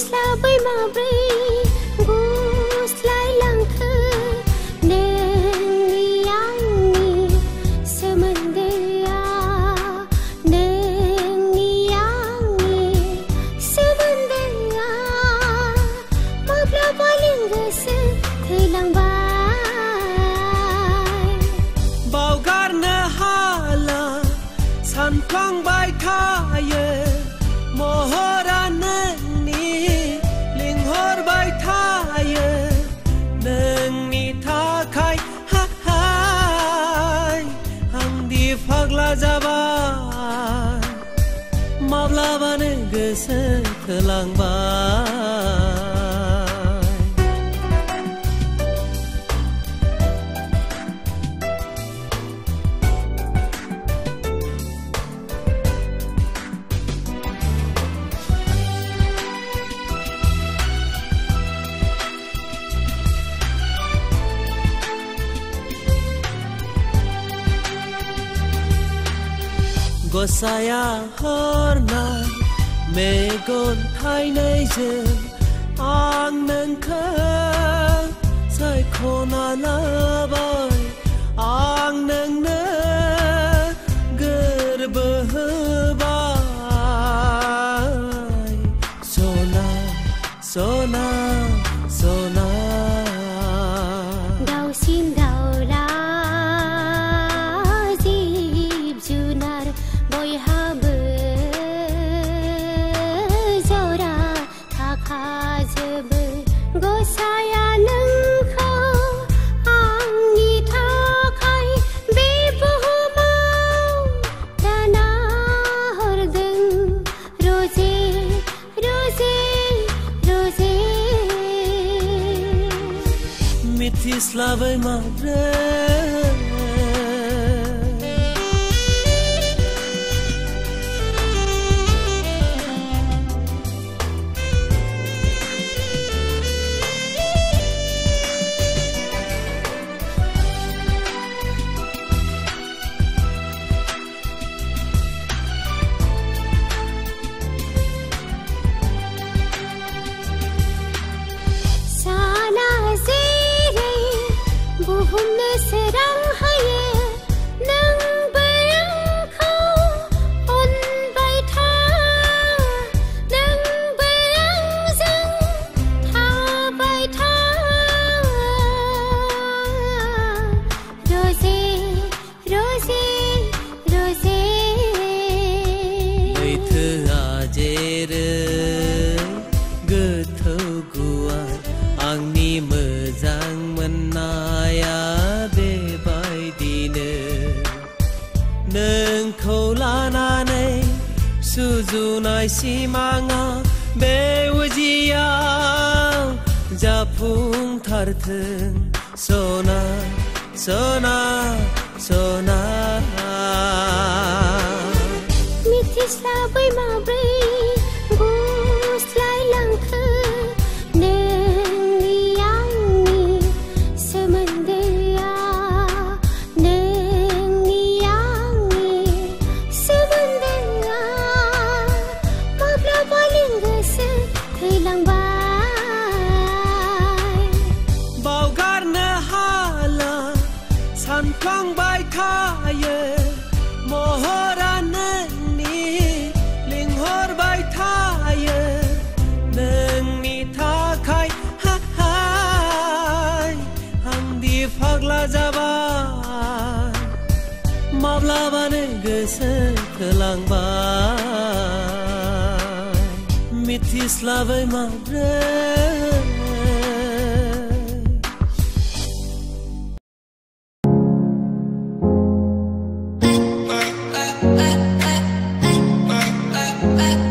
Mitislah mabri guslah langka nengiangi semendaya nengiangi semendaya mabla paling gese thelang bai baugar na hala san plang bai khaye mohora nani linghor bai thaye nani tha khai ha hai hang di phagla jabai mabla bane gese thelang bai Gosaya horna megon thai nei jem ang nang kha sai khona la bai ang nang na gar bai sona sona sona dau sim dau la jib junar boy habe zora thakha jeb gosaya nang kha angni thakai be bohmau dana hordeng roje roje roje Mitislah mabri buhum serang haye nang bayang kau on bai tha nang bayang jang tha bai tha roje roje roje bai thu ajer gothau guar angni mojang menaya bebaidino nोंखौ लानानै सुजुनाय सिमाङा बे उजियाव जाफुंथारथों सना सना सना Mitislah mabri guslah langka nengiangi semendaya nengiangi semendaya mabla paling gese thelang bai baugar na hala san plang bai khaye mohora nani linghor bai thaye nani tha khai ha hai hang di phagla jabai mabla bane gese thelang bai mitislah mabri Bye.